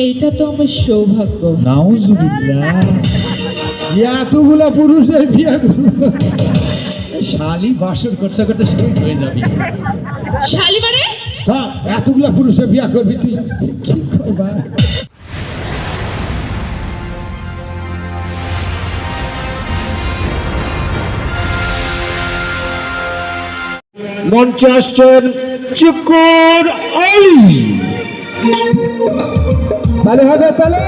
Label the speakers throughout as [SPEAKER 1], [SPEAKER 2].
[SPEAKER 1] এইটা তো আমার সৌভাগ্য।
[SPEAKER 2] নাউজুবিল্লাহ, এতগুলা পুরুষের বিয়া করবো? শালি বাসর করতে করতে শহীদ হয়ে যাবি।
[SPEAKER 1] শালি মানে?
[SPEAKER 2] তা এতগুলা পুরুষের বিয়া করবি তুই, কি করবা? মঞ্চে আসছেন চিকুর আলী। তাহলে হবে তাহলে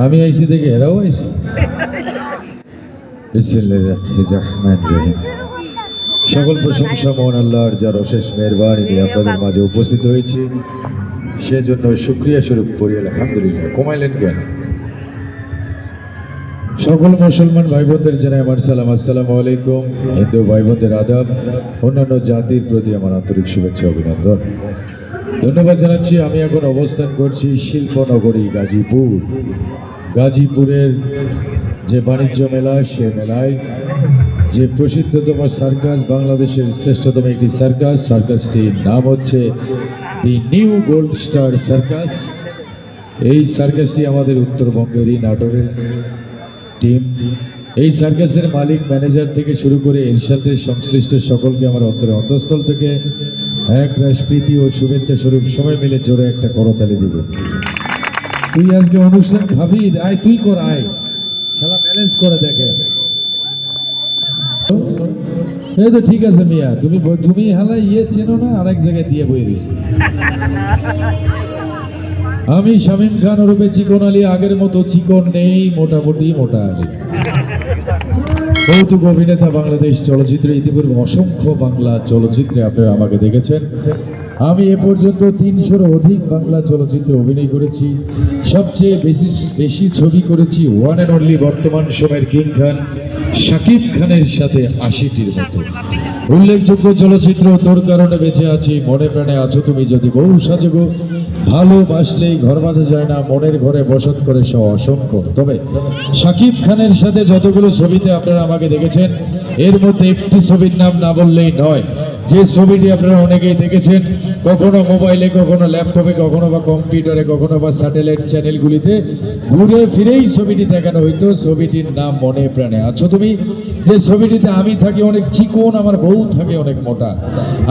[SPEAKER 2] আমি আইসি দেখে এরাও আইসি। সকল প্রশংসা মহান আল্লাহর, যার অশেষ মেহরবানি দিয়ে আপনাদের মাঝে উপস্থিত হয়েছি, সেজন্য শুকরিয়া স্বরূপ পড়ি আলহামদুলিল্লাহ। কমাইলেন কেন? সকল মুসলমান ভাই বোনদের জানাই আমার সালাম, আসসালামু আলাইকুম। হিন্দু ভাই বোনদের আদাব, অন্যান্য জাতির প্রতি আমার আন্তরিক শুভেচ্ছা অভিনন্দন, ধন্যবাদ জানাচ্ছি। আমি এখন অবস্থান করছি শিল্পনগরী গাজীপুর। গাজীপুরের যে বাণিজ্য মেলা, সে মেলায় যে প্রসিদ্ধতম সার্কাস, বাংলাদেশের শ্রেষ্ঠতম একটি সার্কাস, সার্কাসটির নাম হচ্ছে দি নিউ গোল্ড স্টার সার্কাস। এই সার্কাসটি আমাদের উত্তরবঙ্গেরই নাটোরের টিম। এই সার্কাসের মালিক, ম্যানেজার থেকে শুরু করে এর সাথে সংশ্লিষ্ট সকলকে আমার অন্তরের অন্তঃস্থল থেকে এক রাশ প্রীতি ও শুভেচ্ছা স্বরূপ সবাই মিলে জোরে একটা করতালি দিবে। তুই আজকে অনুষ্ঠান খাবি, আয় তুই কর, আয় শালা ব্যালেন্স করে দেখে। এই তো ঠিক আছে মিয়া, তুমি হালা চেনো না, আরেক জায়গায় দিয়ে বই দিস। আমি শামীম খান ওরফে চিকন আলী, আগের মতো চিকন নেই, মোটামুটি মোটা আলী। কৌতুক অভিনেতা, বাংলাদেশ চলচ্চিত্রে ইতিপূর্বে অসংখ্য বাংলা চলচ্চিত্রে আপনারা আমাকে দেখেছেন। আমি এ পর্যন্ত 300-র অধিক বাংলা চলচ্চিত্রে অভিনয় করেছি। সবচেয়ে বেশি ছবি করেছি ওয়ান অ্যান্ড অনলি বর্তমান সময়ের কিং খান শাকিব খানের সাথে 80টির মতো। উল্লেখযোগ্য চলচ্চিত্র তোর কারণে বেঁচে আছি, মনে প্রাণে আছো তুমি, যদি বউ সাজগো, ভালোবাসলেই ঘর বাঁধা যায় না, মনের ঘরে বসত করে সহ অসংখ্য। তবে শাকিব খানের সাথে যতগুলো ছবিতে আপনারা আমাকে দেখেছেন, এর মধ্যে একটি ছবির নাম না বললেই নয়। যে ছবিটি আপনারা অনেকেই দেখেছেন, কখনো মোবাইলে, কখনো ল্যাপটপে, কখনো বা কম্পিউটারে, কখনো বা স্যাটেলাইট চ্যানেলগুলিতে ঘুরে ফিরেই ছবিটি দেখানো হইতো। ছবিটির নাম মনে প্রাণে আছো তুমি। যে ছবিটিতে আমি থাকি অনেক চিকন, আমার বউ থাকে অনেক মোটা।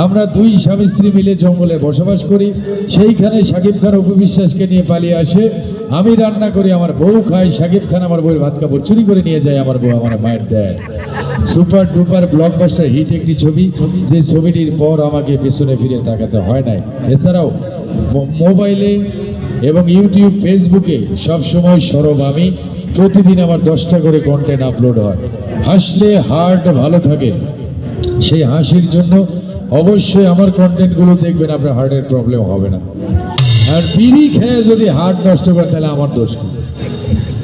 [SPEAKER 2] আমরা দুই স্বামী স্ত্রী মিলে জঙ্গলে বসবাস করি। সেইখানে শাকিব খান অপু বিশ্বাসকে নিয়ে পালিয়ে আসে। আমি রান্না করি, আমার বউ খায়। শাকিব খান আমার বউয়ের ভাত কাপড় চুরি করে নিয়ে যায়, আমার বউ আমার মায়ের দেয়। সুপার ডুপার ব্লকবাস্টার হিট একটি ছবি, যে ছবিটির পর আমাকে পেছনে ফিরে তাকাতে হয় নাই। এছাড়াও মোবাইলে এবং ইউটিউব, ফেসবুকে সবসময় সরব আমি। প্রতিদিন আমার 10টা করে কন্টেন্ট আপলোড হয়। হাসলে হার্ট ভালো থাকে, সেই হাসির জন্য অবশ্যই আমার কন্টেন্টগুলো দেখবেন, আপনার হার্টের প্রবলেম হবে না। আর বিড়ি খেয়ে যদি হার্ট নষ্ট করে, তাহলে আমার দোষ কি?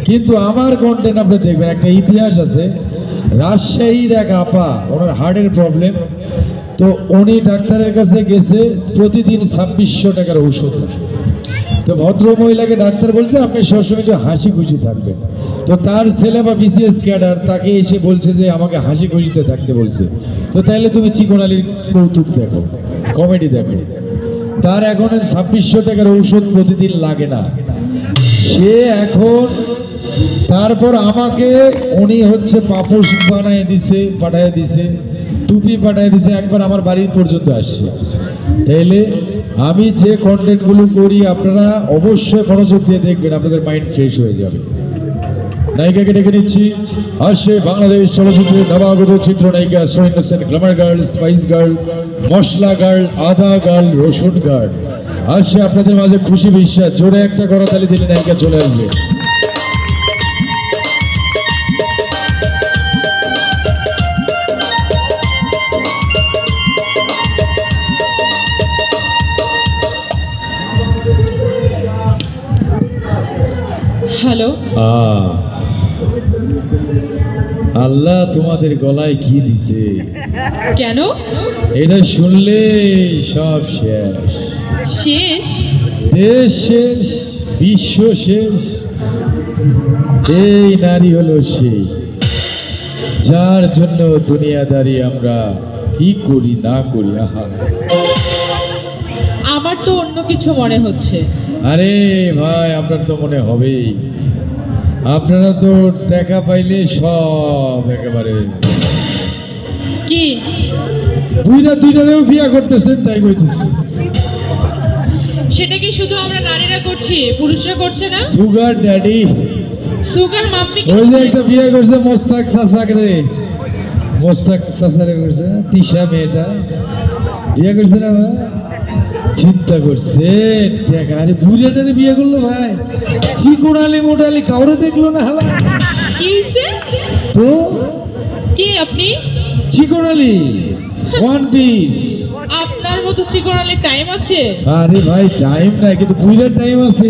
[SPEAKER 2] কিন্তু আমার কন্টেন্ট আপনি দেখবেন, একটা ইতিহাস আছে। রাজশাহীর এক আপা, ওনার হার্টের প্রবলেম, তো উনি ডাক্তারের কাছে গেছে, প্রতিদিন 2600 টাকার ঔষধ। তো ভদ্র মহিলাকে ডাক্তার বলছে আপনি সবসময় একটু হাসি খুশি থাকবেন। তো তার ছেলে বা বিসিএস ক্যাডার তাকে এসে বলছে যে আমাকে হাসি খুশিতে থাকতে বলছে। তো তাইলে তুমি চিকন আলীর কৌতুক দেখো, কমেডি দেখো। তার এখন 2600 টাকার ঔষধ প্রতিদিন লাগে না। সে এখন, তারপর আমাকে উনি হচ্ছে পাপোশ বানায় দিছে, পাঠায় দিছে, টুপি পাঠায় দিছে, একবার আমার বাড়ি পর্যন্ত আসছে। তাইলে আমি যে কন্টেন্টগুলো করি আপনারা অবশ্যই মনোযোগ দিয়ে দেখবেন, আপনাদের মাইন্ড ফ্রেশ হয়ে যাবে। নায়িকাকে ডেকে নিচ্ছি, আসছে বাংলাদেশ চলচ্চিত্রের নবাগত চিত্রনায়িকা Sohini Hossain, glamour girl, spice girl, masala girl, আদা গার্ল, রসুন গার্ল। আসছে আপনাদের মাঝে খুশি বিশ্বাস। জোরে একটা করতালি দিলে নায়িকা চলে আসবে।
[SPEAKER 1] হ্যালো,
[SPEAKER 2] আল্লাহ তোমাদের গলায় কি দিছে,
[SPEAKER 1] কেন?
[SPEAKER 2] এটা শুনলে সব শেষ।
[SPEAKER 1] শেষ?
[SPEAKER 2] দেশ শেষ, বিশ্ব শেষ। এই নারী হলো সেই, যার জন্য দুনিয়াদারি আমরা কি করি না করি। আহা,
[SPEAKER 1] আমার তো অন্য কিছু মনে হচ্ছে।
[SPEAKER 2] আরে ভাই, আপনার তো মনে হবেই। আপনারা তো টাকা পাইলে সব একেবারে
[SPEAKER 1] কি?
[SPEAKER 2] দুইটারেও বিয়া করতেছেন, তাই কইতেছি।
[SPEAKER 1] সেটা কি শুধু আমরা নারীরা করছি, পুরুষরা করছে না?
[SPEAKER 2] সুগার ড্যাডি,
[SPEAKER 1] সুগার মাম্মি
[SPEAKER 2] ওই যে একটা বিয়ে করছে মোস্তাক চাচাক রে, মোস্তাক চাচারে করছে না, তিশা মেয়েটা বিয়ে করছে না ভাই? চিন্তা করছে টাকা, আরে বুড়াটারে বিয়ে করলো ভাই, চিকোড়ালি মোটালি কাউরে দেখলো না। হালা
[SPEAKER 1] কি হইছে?
[SPEAKER 2] তো
[SPEAKER 1] কে আপনি?
[SPEAKER 2] চিকোড়ালি ওয়ান পিস।
[SPEAKER 1] আপনার মতো চিকনালে টাইম আছে?
[SPEAKER 2] আরে ভাই টাইম নাই, কিন্তু বুড়ার টাইম আছে।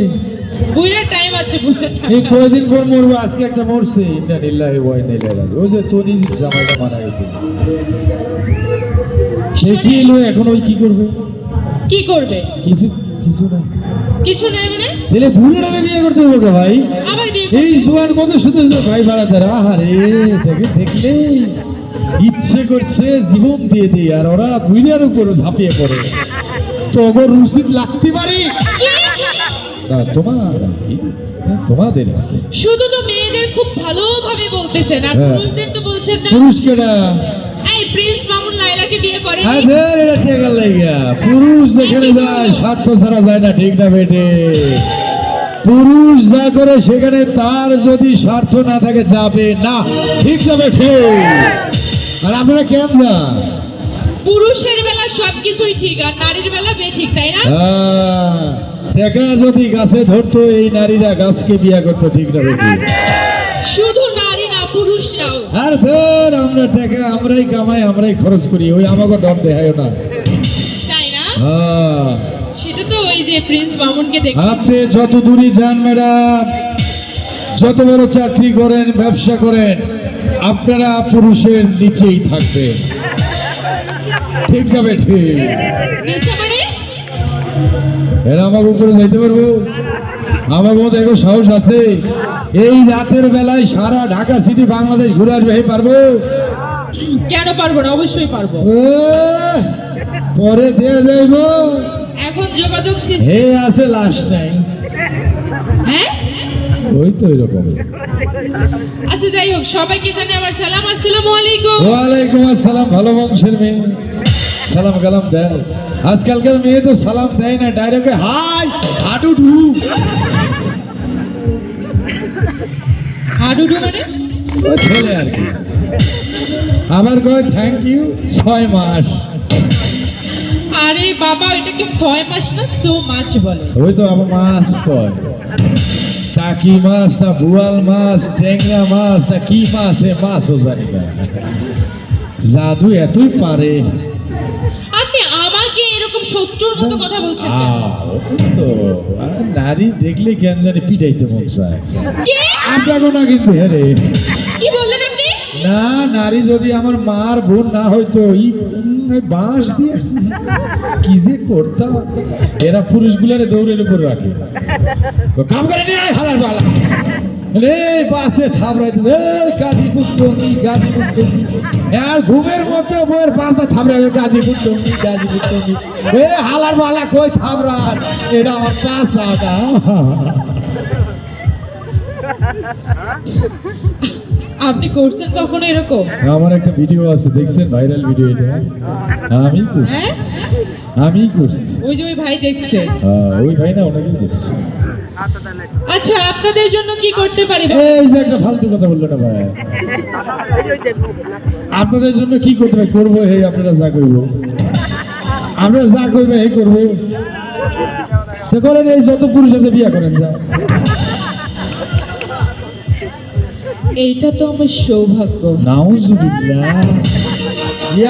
[SPEAKER 1] বুইরা টাইম আছে, বুইরা
[SPEAKER 2] এই
[SPEAKER 1] টাইম।
[SPEAKER 2] কয়দিন পর মরবো, আজকে একটা মরছে। ইন্না লিল্লাহি ওয়া ইন্না ইলাইহি রাজিউন। ওই যে তনি জামাইটা মারা গেছে, সে কি এলো এখন, ওই কি করবে?
[SPEAKER 1] কি করবে?
[SPEAKER 2] কিছু কিছু না।
[SPEAKER 1] কিছু নাই মানে?
[SPEAKER 2] তাহলে বুড়াটাকে বিয়ে করতে হবে কে ভাই?
[SPEAKER 1] আবার বিয়ে
[SPEAKER 2] এই জোয়ান কত সুন্দর সুন্দর ভাই বাড়াতার, আহারে দেখে দেখলে ইচ্ছে করছে জীবন দিয়ে দিই, আর ওরা বুড়ার উপর ঝাঁপিয়ে পড়ে। তো ওগর রুচিত লাগতে পারে না তোমার কি? তোমাদের কি?
[SPEAKER 1] শুধু তো মেয়েদের খুব ভালোভাবে বলতেছেন, আর
[SPEAKER 2] হ্যাঁ।
[SPEAKER 1] পুরুষদের তো বলছেন না।
[SPEAKER 2] পুরুষকেরা
[SPEAKER 1] এই প্রিন্স মামুন লাইলাকে বিয়ে করেনি?
[SPEAKER 2] আদের এটা টেকার লাইগা পুরুষ যেখানে যায় স্বার্থ ছাড়া যায় না, ঠিক না বেটে? পুরুষ যা করে সেখানে তার যদি স্বার্থ না থাকে যাবে না, ঠিক না বেটে? আর আপনারা কেন যান?
[SPEAKER 1] পুরুষের বেলা সবকিছুই ঠিক, আর নারীর বেলা বেঠিক, তাই না?
[SPEAKER 2] টাকা যদি গাছে ধরতো, এই নারীরা গাছকে বিয়ে করতো, ঠিক না বেটে?
[SPEAKER 1] শুধু নারী না, পুরুষরাও।
[SPEAKER 2] আর ধর আমরা টাকা আমরাই কামাই, আমরাই খরচ করি, ওই আমাকে ডর দেখায় না।
[SPEAKER 1] তাই না?
[SPEAKER 2] হ্যাঁ,
[SPEAKER 1] সেটা তো ওই যে প্রিন্স মামুনকে দেখে।
[SPEAKER 2] আপনি যত দূরই যান ম্যাডাম, যত বড় চাকরি করেন, ব্যবসা করেন, আপনারা পুরুষের নিচেই থাকবেন, ঠিক না বেঠি?
[SPEAKER 1] নিচে মানে?
[SPEAKER 2] এরা আমার উপরে যাইতে পারবো? আমার মতো এখন সাহস আছে? এই রাতের বেলায় সারা ঢাকা সিটি বাংলাদেশ ঘুরে আসবে, এই পারবো?
[SPEAKER 1] কেন পারবো না? অবশ্যই পারবো।
[SPEAKER 2] পরে দেয়া যাইব,
[SPEAKER 1] এখন যোগাযোগ system-
[SPEAKER 2] হে আছে লাশ নাই,
[SPEAKER 1] হ্যাঁ?
[SPEAKER 2] ওই তো এরকম।
[SPEAKER 1] আচ্ছা যাই হোক, সবাইকে জানে আমার সালাম, আসসালামু আলাইকুম।
[SPEAKER 2] ওয়ালাইকুম আসসালাম। ভালো বংশের মেয়ে সালাম কালাম দেয়। আজকালকার মেয়ে তো সালাম দেয় না, ডাইরেক্ট হাই হাডুডু।
[SPEAKER 1] হাডুডু মানে?
[SPEAKER 2] ও ছেলে আর কি। আবার কয় থ্যাংক ইউ 6 মাস।
[SPEAKER 1] আরে বাবা, এটাকে 6 মাস না, সো মাছ বলে।
[SPEAKER 2] ওই তো আমার মাছ কয়, টাকি মাছ না বুয়াল মাছ, ট্যাংরা মাছ না কি মাছ, এ মাছও জানি না। জাদু এতই পারে।
[SPEAKER 1] আপনি আমাকে এরকম শত্রুর মতো কথা বলছেন কেন?
[SPEAKER 2] তো নারী দেখলে কেন জানি পিটাইতে মন চায়।
[SPEAKER 1] কে?
[SPEAKER 2] আপনাকে না কিন্তু হেরে
[SPEAKER 1] কি বললেন আপনি?
[SPEAKER 2] না, নারী যদি আমার মার বোন না হয়তো বাঁশ দিয়ে কি যে করতাম। এরা পুরুষগুলারে দৌড়ের উপর রাখে, তো কাম করে নিয়ে আয় হালার বালা রে, বাসে থামড়াইতে গাজীপুর টঙ্গি, গাজীপুর টঙ্গি। আর ঘুমের মধ্যে বইয়ের পাশে থামড়াই, গাজীপুর টঙ্গি, গাজীপুর টঙ্গি। এ হালার বালা কই থামড়ান, এটা আমার পাশা।
[SPEAKER 1] আপনি করছেন কখনো এরকম?
[SPEAKER 2] আমার একটা ভিডিও আছে, দেখছেন? ভাইরাল ভিডিও এটা আমি করছি,
[SPEAKER 1] হ্যাঁ,
[SPEAKER 2] আমি করছি।
[SPEAKER 1] ওই যে ওই ভাই দেখছে।
[SPEAKER 2] ওই ভাই না, ওনাকেই দেখছি।
[SPEAKER 1] আচ্ছা, আপনাদের জন্য কি করতে পারি?
[SPEAKER 2] এই যে একটা ফালতু কথা বললো না ভাই, আপনাদের জন্য কি করতে পারি? করবো হে, আপনারা যা করবো, আমরা যা করবে হে করবো। তো করেন, এই যত পুরুষ আছে বিয়ে করেন, যা।
[SPEAKER 1] এইটা তো আমার সৌভাগ্য।
[SPEAKER 2] নাউজুবিল্লাহ,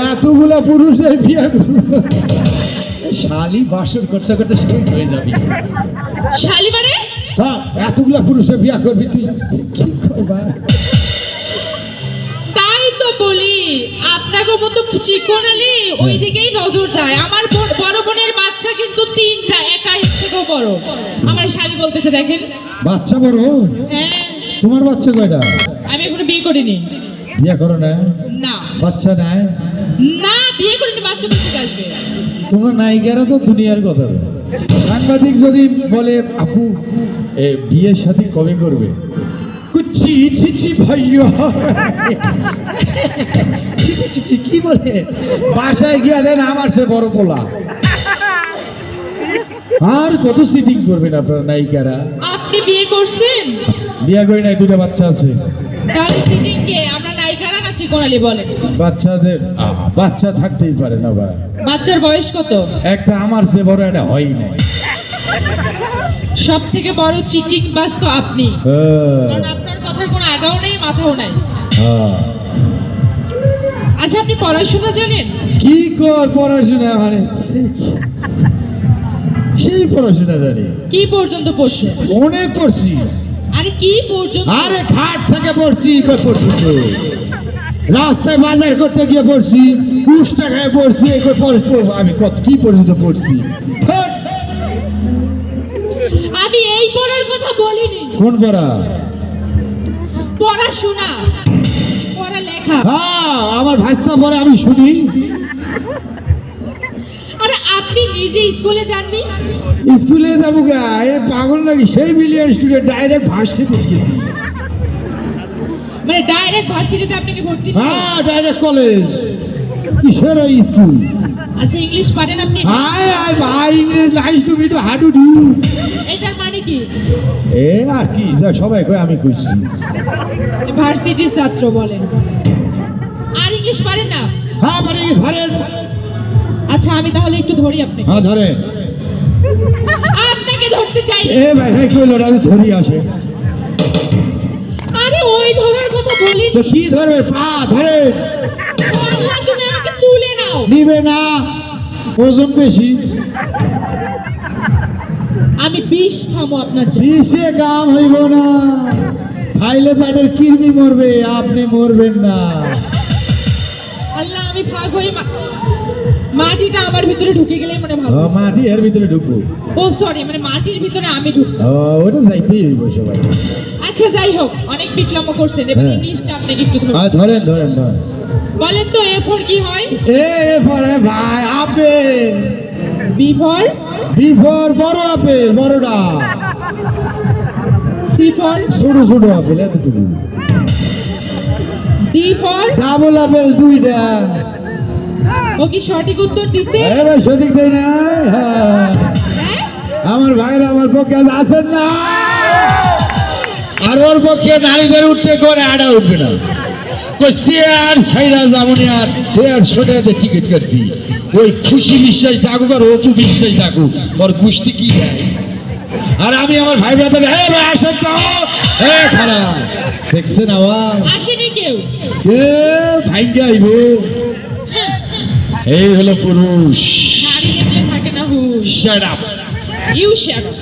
[SPEAKER 2] এতগুলা পুরুষের বিয়ে করবো, শালি বাসর করতে করতে শহীদ হয়ে যাবি।
[SPEAKER 1] শালি মানে?
[SPEAKER 2] এতগুলা পুরুষের বিয়ে করবি তুই, কি করবা?
[SPEAKER 1] বন্ধু চিকনালি ওইদিকেই নজর যায়। আমার বড় বোনের বাচ্চা কিন্তু 3টা, একাই থেকেও বড়। আমার শালি বলতেছে দেখেন।
[SPEAKER 2] বাচ্চা বড়?
[SPEAKER 1] হ্যাঁ।
[SPEAKER 2] তোমার বাচ্চা কয়টা?
[SPEAKER 1] আমি এখনো বিয়ে করিনি।
[SPEAKER 2] বিয়ে করো না?
[SPEAKER 1] না।
[SPEAKER 2] বাচ্চা নাই?
[SPEAKER 1] না, বিয়ে করিনি, বাচ্চা কোথা থেকে আসবে?
[SPEAKER 2] তোমরা নায়িকারা তো দুনিয়ার কথা। সাংবাদিক যদি বলে আপু বিয়ের সাথে কবে করবে, কুচি চিচি ভাইয়া চিচি চিচি কি বলে, বাসায় গিয়ে দেন আমার সে বড় পোলা। আর কত সিটিং করবেন আপনারা নায়িকারা?
[SPEAKER 1] আপনি বিয়ে করছেন?
[SPEAKER 2] বিয়ে করি নাই, 2টা বাচ্চা আছে।
[SPEAKER 1] তাহলে সিটিং কে? আমরা নায়িকারা না চিকনালি বলেন।
[SPEAKER 2] বাচ্চাদের বাচ্চা থাকতেই পারে না ভাই।
[SPEAKER 1] বাচ্চার বয়স কত?
[SPEAKER 2] একটা আমার সে বড় একটা হয় নাই।
[SPEAKER 1] সব থেকে বড় চিটিং বাস তো আপনি, কারণ আপনার কথার কোনো আগাও নেই মাথাও নাই। আচ্ছা, আপনি পড়াশোনা জানেন?
[SPEAKER 2] কি কর পড়াশোনা, মানে সেই পড়াশোনা জানি।
[SPEAKER 1] কি পর্যন্ত পড়ছেন?
[SPEAKER 2] অনেক পড়ছি।
[SPEAKER 1] আরে কি পর্যন্ত?
[SPEAKER 2] আরে খাট থেকে পড়ছি, কই পর্যন্ত? রাস্তায় বাজার করতে গিয়ে পড়ছি, 20 টাকায় পড়ছি, আমি কত কি পর্যন্ত পড়ছি।
[SPEAKER 1] আমি এই পড়ার কথা বলিনি।
[SPEAKER 2] কোন পড়া?
[SPEAKER 1] পড়াশোনা, পড়ালেখা।
[SPEAKER 2] হ্যাঁ, আমার ভাষা পড়ে, আমি শুনি।
[SPEAKER 1] আরে আপনি নিজে স্কুলে যাননি?
[SPEAKER 2] স্কুলে যাবো গা, এ পাগল নাকি? সেই মিলিয়ন স্টুডেন্ট ডাইরেক্ট ভার্সিটি গেছি।
[SPEAKER 1] মানে ডাইরেক্ট ভার্সিটিতে আপনাকে ভর্তি?
[SPEAKER 2] হ্যাঁ, ডাইরেক্ট কলেজ। কিসের ওই স্কুল?
[SPEAKER 1] আচ্ছা, ইংলিশ পারেন আপনি?
[SPEAKER 2] হাই হাই ভাই, ইংরেজ nice to meet, how do do.
[SPEAKER 1] এটার মানে কি?
[SPEAKER 2] এ আর কি, যা সবাই কই আমি কইছি।
[SPEAKER 1] ভার্সিটির ছাত্র বলেন। আর ইংলিশ পারেন না?
[SPEAKER 2] হ্যাঁ পারি, ধরেন।
[SPEAKER 1] আচ্ছা, আমি তাহলে একটু ধরি আপনাকে।
[SPEAKER 2] হ্যাঁ ধরেন।
[SPEAKER 1] আপনাকে ধরতে চাই।
[SPEAKER 2] এ ভাই ভাই কইলো না, ধরি আসে।
[SPEAKER 1] আরে ওই ধরার কথা বলিনি
[SPEAKER 2] তো কি ধরবে? পা ধরে।
[SPEAKER 1] আল্লাহ, তুমি আমাকে তুলে নাও।
[SPEAKER 2] নিবে না, ওজন বেশি।
[SPEAKER 1] আমি বিষ খামো আপনার জন্য।
[SPEAKER 2] বিষে কাম হইব না, খাইলে পেটের কৃমি মরবে, আপনি মরবেন না।
[SPEAKER 1] আল্লাহ, আমি ফাঁক হয়ে মাটিটা আমার ভিতরে ঢুকে গেলেই মনে ভালো।
[SPEAKER 2] মাটি এর ভিতরে ঢুকবো?
[SPEAKER 1] ও সরি, মানে মাটির ভিতরে আমি ঢুকবো।
[SPEAKER 2] ওটা যাইতেই হইব সবাই।
[SPEAKER 1] আচ্ছা, যাই হোক, অনেক বিক্রম করছেন। এবার
[SPEAKER 2] হ্যাঁ।
[SPEAKER 1] ইংলিশটা আপনাকে একটু ধরুন।
[SPEAKER 2] ধরেন ধরেন ধরেন।
[SPEAKER 1] বলেন তো, এ ফর কি হয়?
[SPEAKER 2] এ ফরে ভাই apple.
[SPEAKER 1] B for?
[SPEAKER 2] B for বড় আপেল, বড়টা।
[SPEAKER 1] C for?
[SPEAKER 2] ছোট ছোট আপেল এতটুকু।
[SPEAKER 1] D for?
[SPEAKER 2] ডাবল আপেল 2টা।
[SPEAKER 1] ও কি সঠিক উত্তর দিছে?
[SPEAKER 2] এবার সঠিক দেয় না।
[SPEAKER 1] হ্যাঁ?
[SPEAKER 2] আমার ভাইরা আমার পক্ষে আজ আসেন না, আর ওর পক্ষে নারীদের উঠতে করে আড়া উঠবে না। আর সাইরা যাবনি, আর সোটাতে টিকিট কাটছি। ওই খুশি বিশ্বাস ডাকুক আর অপু বিশ্বাস ডাকুক, ওর কুস্তি কি দেয়। আর আমি আমার ভাই ব্রাদার আসেন তো, খারাপ দেখছেন আওয়াজ?
[SPEAKER 1] আসেনি কেউ?
[SPEAKER 2] ভাইকে আইব। এই হলো পুরুষ।
[SPEAKER 1] নারী দেখলে থাকে না হুশ।
[SPEAKER 2] Shut up.
[SPEAKER 1] You shut up.